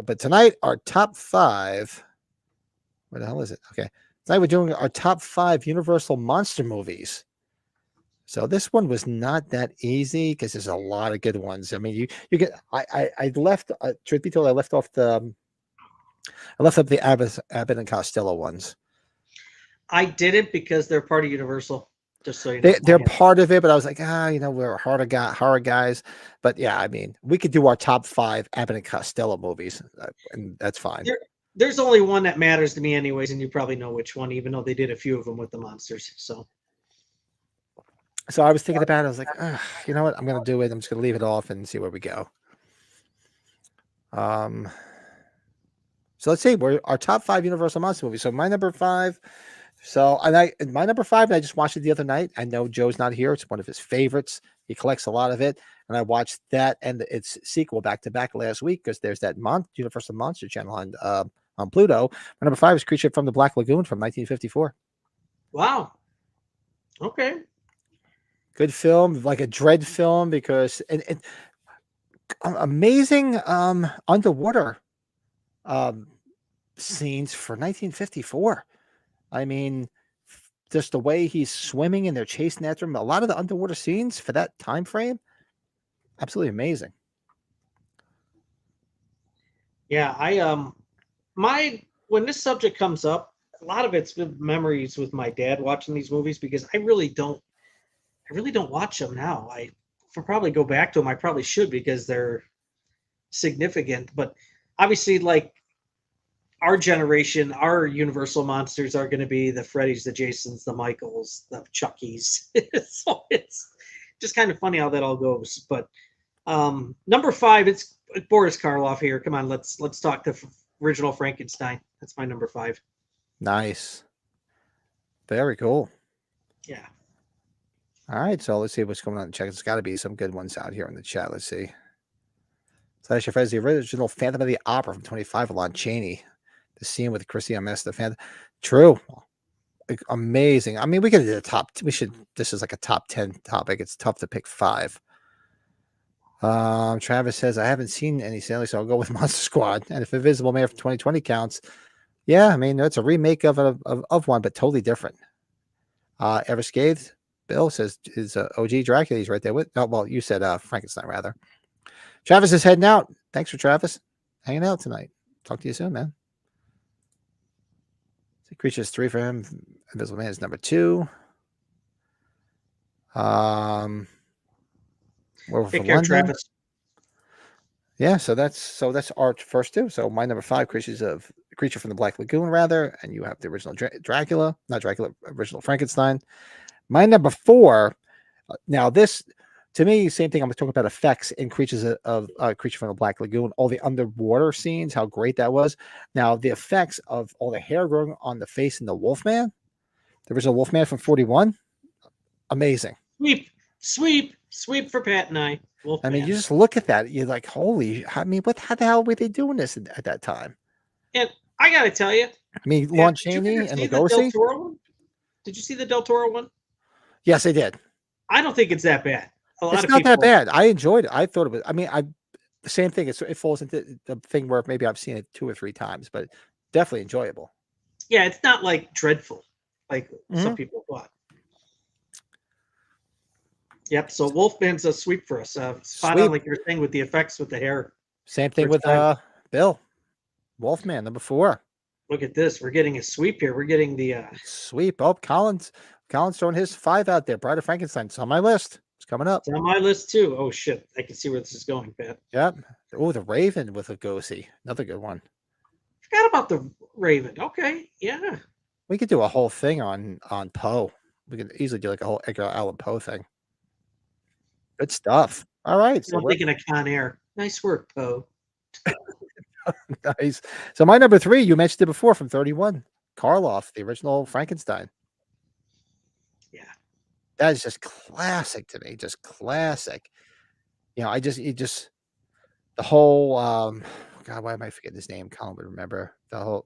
But tonight, our top 5. Where the hell is it? Okay. Tonight we're doing our top 5 Universal monster movies. So this one was not that easy because there's a lot of good ones. I mean, you get. I left. Truth be told, I left off the Abbott and Costello ones. I did it because they're part of Universal. Just so you know, They're part of it, but I was like, we're horror guys. But yeah, I mean, we could do our top 5 Abbott and Costello movies, and that's fine. There's only one that matters to me, anyways, and you probably know which one, even though they did a few of them with the monsters. So I was thinking about it. I was like, you know what? I'm going to do it. I'm just going to leave it off and see where we go. So let's see. We're our top 5 Universal monster movies. So my number 5. So my number 5, and I just watched it the other night. I know Joe's not here. It's one of his favorites. He collects a lot of it, and I watched that and its sequel back to back last week because there's that Universal Monster Channel on Pluto. My number 5 is Creature from the Black Lagoon from 1954. Wow. Okay. Good film, like a dread film, because amazing underwater scenes for 1954. I mean, just the way he's swimming and they're chasing after him. A lot of the underwater scenes for that time frame, absolutely amazing. Yeah, when this subject comes up, a lot of it's memories with my dad watching these movies because I really don't watch them now. I probably go back to them. I probably should because they're significant. But obviously, like our generation, our Universal monsters are going to be the Freddys, the Jasons, the Michaels, the Chuckies. So it's just kind of funny how that all goes. But number 5, it's Boris Karloff here. Come on, let's talk the original Frankenstein. That's my number 5. Nice. Very cool. Yeah. All right, so let's see what's going on in the chat. There's got to be some good ones out here in the chat. Let's see. Slash your friends, the original Phantom of the Opera from 25, Lon Chaney. The scene with Chrissy on Mess the Phantom. True. Amazing. I mean, we could do the top. This is like a top 10 topic. It's tough to pick 5. Travis says, I haven't seen any Stanley, so I'll go with Monster Squad. And if Invisible Man from 2020 counts, yeah, I mean, it's a remake of one, but totally different. Ever Scathed? Bill says, is OG Dracula. He's right there with. Oh, well, you said Frankenstein, rather. Travis is heading out. Thanks for Travis hanging out tonight. Talk to you soon, man. Creatures 3 for him. Invisible Man is number 2. Take care, Travis. Yeah, so that's our first 2. So my number 5, Creature from the Black Lagoon, rather, and you have the original Dracula, not Dracula, original Frankenstein. My number 4. Now this, to me, same thing. I'm talking about effects in Creature from the Black Lagoon. All the underwater scenes, how great that was. Now the effects of all the hair growing on the face in the Wolfman, the original Wolfman from 41, amazing. Sweep for Pat and I. Wolfman. I mean, you just look at that, you're like, holy! I mean, how the hell were they doing this at that time? And I got to tell you, I mean, Lon Chaney and Lugosi. Did you see the Del Toro one? Yes, I did. I don't think it's that bad. It's not that bad. I enjoyed it. I thought it was. I mean, the same thing. It falls into the thing where maybe I've seen it 2 or 3 times, but definitely enjoyable. Yeah, it's not like dreadful, like some people thought. Yep. So Wolfman's a sweep for us. Spot on, like you're saying, with the effects with the hair. Same thing with Bill. Wolfman number 4. Look at this. We're getting a sweep here. We're getting the sweep. Oh, Colin's throwing his 5 out there. Bride of Frankenstein. It's on my list. It's coming up. It's on my list too. Oh shit! I can see where this is going, Pat. Yep. Oh, the Raven with Lugosi. Another good one. Forgot about the Raven. Okay. Yeah. We could do a whole thing on Poe. We could easily do like a whole Edgar Allan Poe thing. Good stuff. All right. So I'm thinking of Con Air. Nice work, Poe. Nice. So my number 3, you mentioned it before, from 31, Karloff, the original Frankenstein. Yeah. That is just classic to me. Just classic. You know, the whole God, why am I forgetting his name? Colin would remember the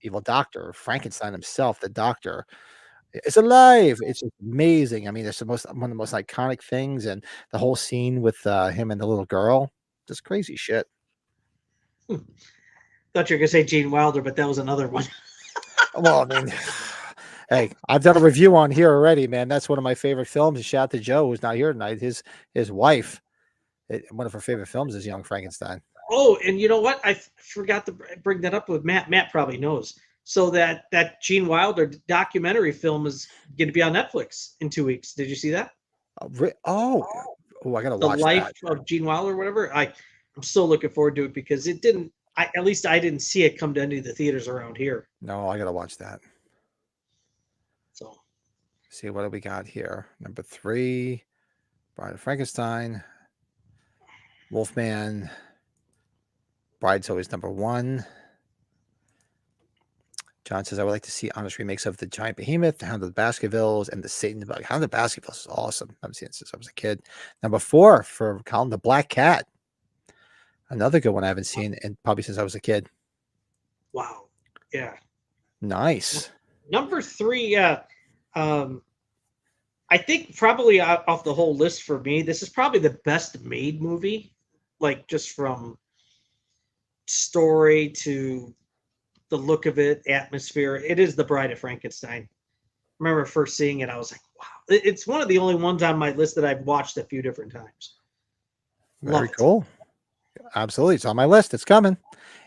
evil doctor, Frankenstein himself, the doctor. It's alive. It's amazing. I mean, it's one of the most iconic things, and the whole scene with him and the little girl, just crazy shit. Thought you were gonna say Gene Wilder, but that was another one. Well, I mean, hey, I've done a review on here already, man. That's one of my favorite films. Shout out to Joe, who's not here tonight. His wife, one of her favorite films is Young Frankenstein. Oh, and you know what? Forgot to bring that up with Matt. Matt probably knows. So that Gene Wilder documentary film is going to be on Netflix in 2 weeks. Did you see that? I gotta The watch life that. of Gene Wilder, or whatever. I'm so looking forward to it because it didn't. At least I didn't see it come to any of the theaters around here. No, I gotta watch that. So See what do we got here? Number 3, Bride of Frankenstein, Wolfman. Bride's always number 1. John says, I would like to see honest remakes of The Giant Behemoth, The Hound of the Baskervilles, and The Satan Bug. Hound of the Baskervilles is awesome. I haven't seen it since I was a kid. Number 4 for Colin, The Black Cat. Another good one I haven't seen, and probably since I was a kid. wow, yeah. Nice. Number 3, yeah. I think probably off the whole list for me, this is probably the best made movie, like just from story to the look of it, atmosphere. It is The Bride of Frankenstein. I remember first seeing it, I was like, wow. It's one of the only ones on my list that I've watched a few different times. Very cool. Absolutely. It's on my list. It's coming.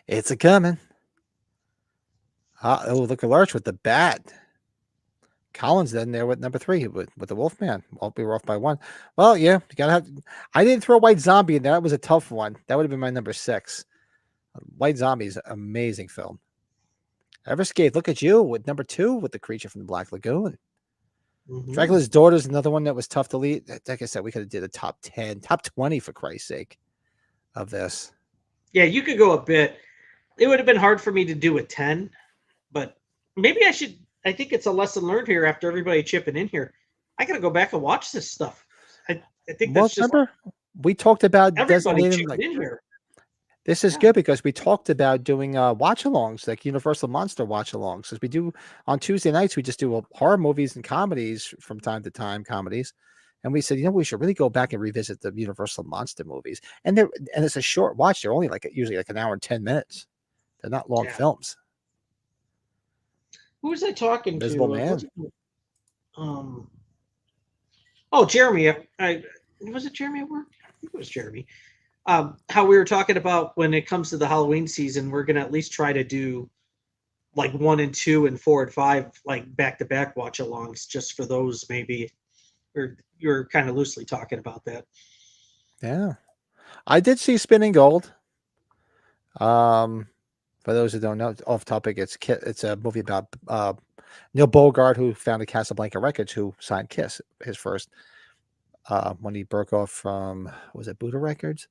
It's a coming. Oh, look at Lurch with the bat. Collins then there with number 3 with the Wolfman. Well, we were off by 1. Well, yeah, you gotta have. I didn't throw White Zombie in there. That was a tough one. That would have been my number 6. White Zombie is an amazing film. Everscape, look at you with number 2 with The Creature from the Black Lagoon. Mm-hmm. Dracula's Daughter is another one that was tough to lead. Like I said, we could have did a top 10, top 20 for Christ's sake of this. Yeah, you could go a bit. It would have been hard for me to do a 10, but maybe I should. I think it's a lesson learned here after everybody chipping in here. I got to go back and watch this stuff. I think that's just. Remember, we talked about everybody designating chipped in here. This is good because we talked about doing watch-alongs, like Universal Monster watch-alongs. Because we do on Tuesday nights, we just do horror movies and comedies from time to time, comedies. And we said, we should really go back and revisit the Universal Monster movies. And it's a short watch. They're only usually like an hour and 10 minutes. They're not long films. Who was I talking Invisible to? Man. Jeremy. Was it Jeremy at work? I think it was Jeremy. How we were talking about when it comes to the Halloween season, we're gonna at least try to do like 1 and 2 and 4 and 5 like back-to-back watch-alongs just for those maybe. Or you're kind of loosely talking about that. Yeah, I did see Spinning Gold. For those who don't know, off topic, it's a movie about Neil Bogart, who founded Casablanca Records, who signed Kiss, his first when he broke off from, was it Buddha Records?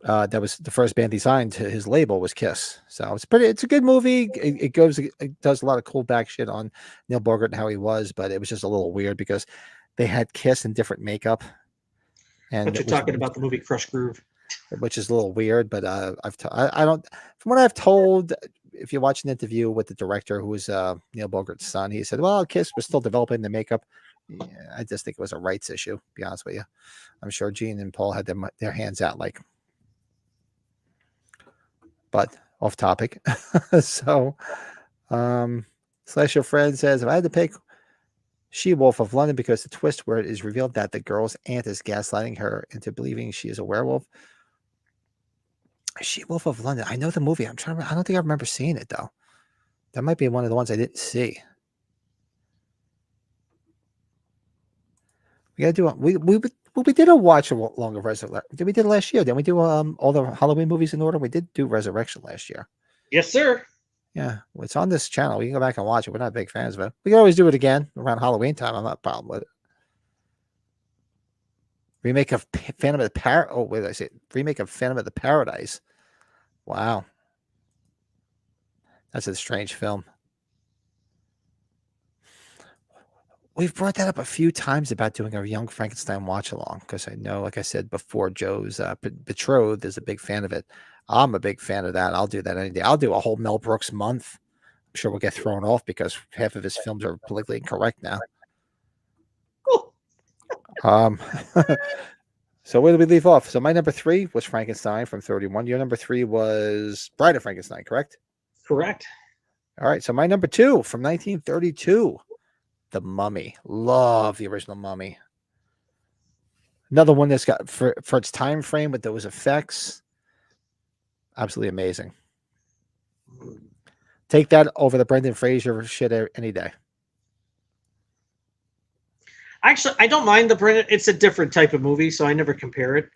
That was the first band he signed to his label was Kiss. So it's a good movie. It does a lot of cool back shit on Neil Bogart and how he was, but it was just a little weird because they had Kiss in different makeup. And but you're talking about the movie Crush Groove, which is a little weird, but I don't, from what I've told, if you watch an interview with the director, who was Neil Bogart's son, he said, well, Kiss was still developing the makeup. Yeah, I just think it was a rights issue, to be honest with you. I'm sure Gene and Paul had their hands out, but off topic. So, Slasher Fred says, if I had to pick She-Wolf of London because the twist where it is revealed that the girl's aunt is gaslighting her into believing she is a werewolf. She-Wolf of London. I know the movie. I don't think I remember seeing it though. That might be one of the ones I didn't see. We gotta do we did a watch along of Resurrection. We did it last year. Didn't we do all the Halloween movies in order? We did do Resurrection last year. Yes, sir. Yeah, well, it's on this channel. We can go back and watch it. We're not big fans of it. We can always do it again around Halloween time. I'm not a problem with it. Remake of Phantom of the remake of Phantom of the Paradise. Wow, that's a strange film. We've brought that up a few times about doing a Young Frankenstein watch along because I know, like I said before, Joe's betrothed is a big fan of it. I'm a big fan of that. I'll do that any day. I'll do a whole Mel Brooks month. I'm sure we'll get thrown off because half of his films are politically incorrect now. So where did we leave off? So my number 3 was Frankenstein from 31. Your number 3 was Bride of Frankenstein, correct? Correct. All right. So my number 2 from 1932, The Mummy. Love the original Mummy. Another one that's got for its time frame with those effects. Absolutely amazing. Take that over the Brendan Fraser shit any day. Actually, I don't mind the Brendan. It's a different type of movie, so I never compare it.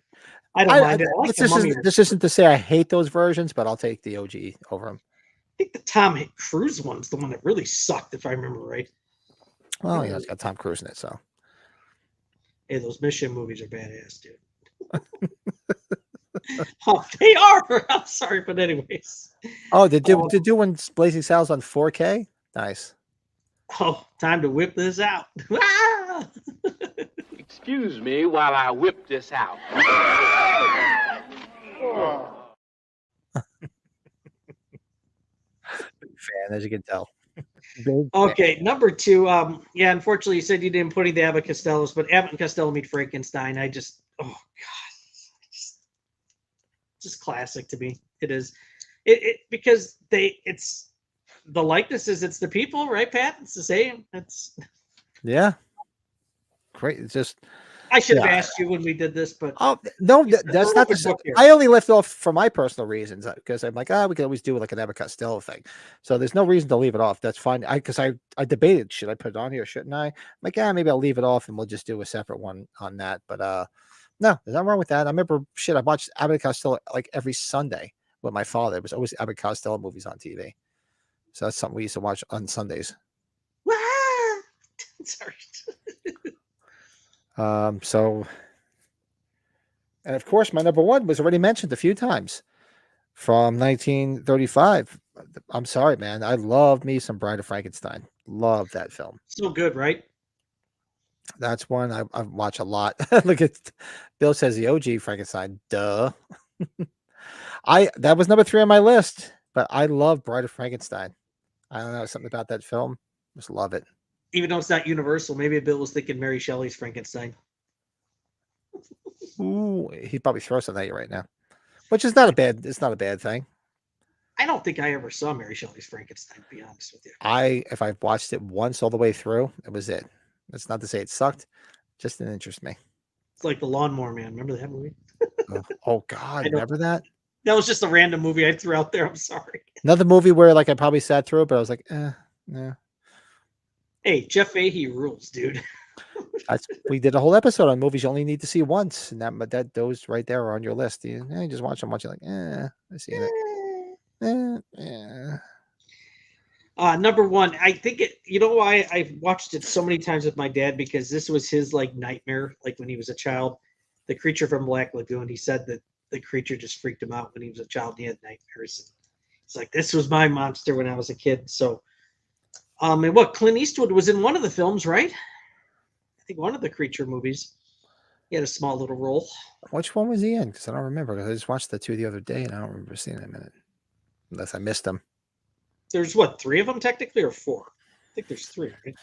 I don't mind it. I like the Mummy. This isn't to say I hate those versions, but I'll take the OG over them. I think the Tom Cruise one's the one that really sucked, if I remember right. Well, it's got Tom Cruise in it, so. Hey, those Mission movies are badass, dude. Oh, they are. I'm sorry, but anyways. Oh, they do one Blazing Saddles on 4K. Nice. Oh, time to whip this out. Excuse me while I whip this out. Fan, as you can tell. Okay, number 2. Yeah, unfortunately, you said you didn't put any of the Abbott Costellos, but Abbott and Costello meet Frankenstein. Oh God, just classic to me. It is, because it's the likenesses. It's the people, right, Pat? It's the same. Yeah, great. It's just. I should have asked you when we did this, but no, that's not the. I only left off for my personal reasons because I'm like, we can always do like an Abbott Costello thing. So there's no reason to leave it off. That's fine. Because I debated, should I put it on here? Shouldn't I? I'm like, maybe I'll leave it off and we'll just do a separate one on that. But no, there's nothing wrong with that. I remember I watched Abbott Costello like every Sunday with my father. It was always Abbott Costello movies on TV. So that's something we used to watch on Sundays. Sorry. So, and of course, my number 1 was already mentioned a few times from 1935. I'm sorry, man. I love me some Bride of Frankenstein. Love that film. So good, right? That's one I watch a lot. Look at Bill says the OG Frankenstein. Duh. That was number 3 on my list, but I love Bride of Frankenstein. I don't know, something about that film. Just love it. Even though it's not Universal, maybe Bill was thinking Mary Shelley's Frankenstein. Ooh, he'd probably throw something at you right now, which is not a bad thing. I don't think I ever saw Mary Shelley's Frankenstein, to be honest with you. If I watched it once all the way through, it was it. That's not to say it sucked, just didn't interest me. It's like The Lawnmower Man. Remember that movie? Oh God, remember that? That was just a random movie I threw out there. I'm sorry. Another movie where like I probably sat through it, but I was like, yeah. Hey, Jeff Fahey rules, dude. We did a whole episode on movies you only need to see once, and that those right there are on your list. You just watch them once, you're like, I see it. Number 1, I think it. You know why I've watched it so many times with my dad? Because this was his like nightmare, like when he was a child. The Creature from Black Lagoon. He said that the creature just freaked him out when he was a child. And he had nightmares. And it's like, this was my monster when I was a kid. So, and Clint Eastwood was in one of the films, right? I think one of the Creature movies. He had a small little role. Which one was he in? Because I don't remember. Because I just watched the 2 the other day, and I don't remember seeing them in it, unless I missed them. There's 3 of them technically, or 4? I think there's 3, right?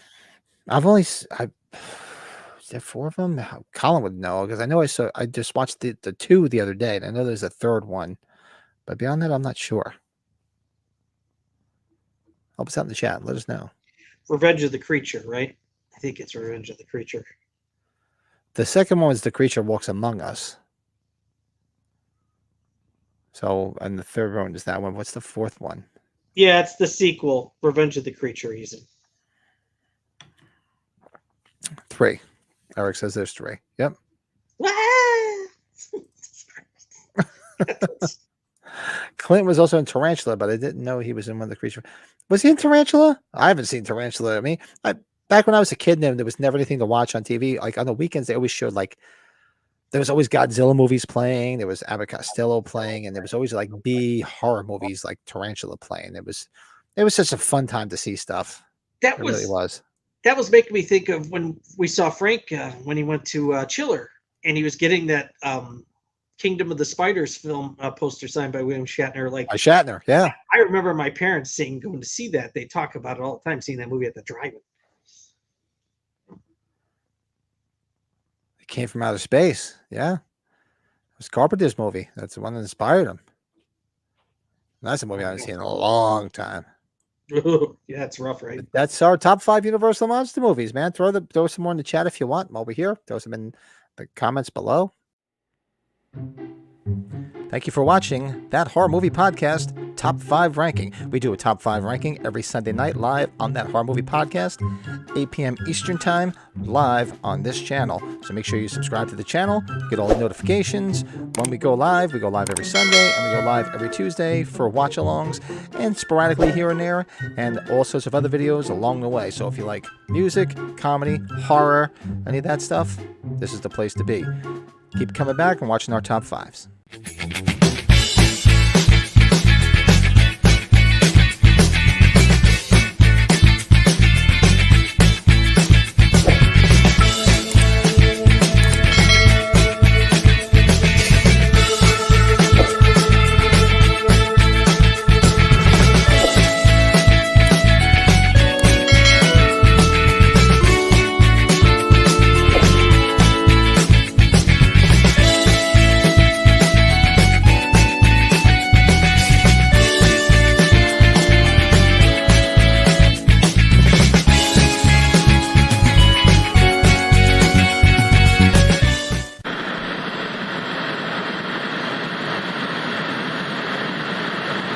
Is there 4 of them? Colin would know because I know I just watched the 2 the other day, and I know there's a 3rd one, but beyond that, I'm not sure. Help us out in the chat. Let us know. Revenge of the Creature, right? I think it's Revenge of the Creature. The second one is The Creature Walks Among Us. So, and the 3rd one is that one. What's the 4th one? Yeah, it's the sequel, Revenge of the Creature. He's in. 3. Eric says there's 3. Yep. Clint was also in Tarantula, but I didn't know he was in one of the Creature. Was he in Tarantula? I haven't seen Tarantula. I mean, back when I was a kid, there was never anything to watch on TV. Like on the weekends, they always showed there was always Godzilla movies playing. There was Abbott Costello playing, and there was always like B horror movies like Tarantula playing. It was such a fun time to see stuff. It really was. That was making me think of when we saw Frank when he went to Chiller, and he was getting that Kingdom of the Spiders film poster signed by William Shatner. By Shatner, yeah. I remember my parents going to see that. They talk about it all the time, seeing that movie at the drive-in. It came from outer space, yeah. It's Carpenter's movie. That's the one that inspired him. That's a movie I haven't seen in a long time. Yeah, it's rough, right? That's our top 5 Universal monster movies, man. Throw some more in the chat if you want. While we're here, throw some in the comments below. Thank you for watching That Horror Movie Podcast Top 5 Ranking. We do a Top 5 ranking every Sunday night live on That Horror Movie Podcast, 8 p.m. Eastern Time, live on this channel. So make sure you subscribe to the channel, get all the notifications. When we go live every Sunday, and we go live every Tuesday for watch-alongs, and sporadically here and there, and all sorts of other videos along the way. So if you like music, comedy, horror, any of that stuff, this is the place to be. Keep coming back and watching our top 5s.